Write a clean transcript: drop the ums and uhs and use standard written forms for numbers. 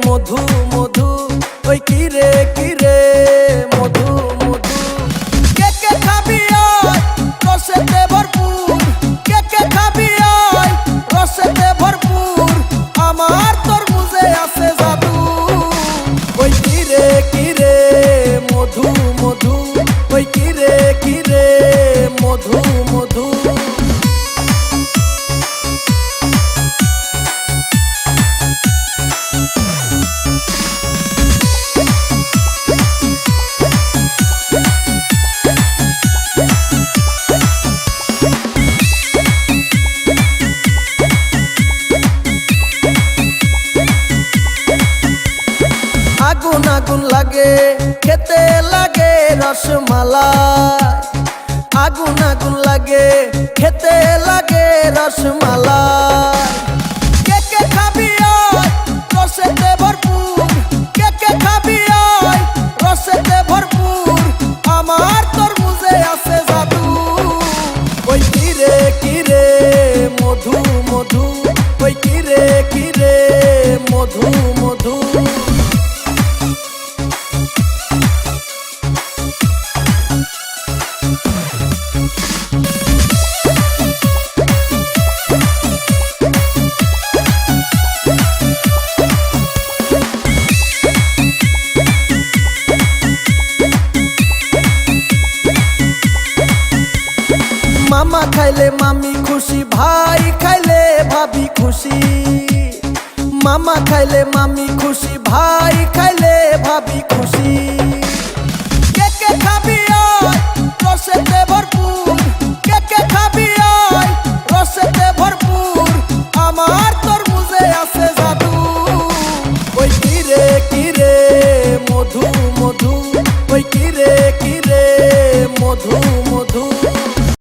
মধু মধু ওই কিরে কিরে মধু মধু কে কে খাবি আয় রসেতে ভরপুর কে কে খাবি আয় রসেতে ভরপুর আমার তরমুজে আছে জাদু ওই কিরে কিরে মধু মধু ওই কিরে কিরে মধু মধু আগুন আগুন লাগে খেতে লাগে রসমালাই আগুন আগুন লাগে খেতে লাগে রসমালাই কে কে খাবি আয় রসেতে ভরপুর কে কে খাবি আয় রসেতে ভরপুর আমার তরমুজে আছে জাদু ওই কিরে কিরে মধু মধু ওই কিরে কিরে মধু মধু মামা খাইলে মামি খুশি ভাই খাইলে ভাবি খুশি মামা খাইলে মামি খুশি ভাই খাইলে ভাবি খুশি কে কে খাবি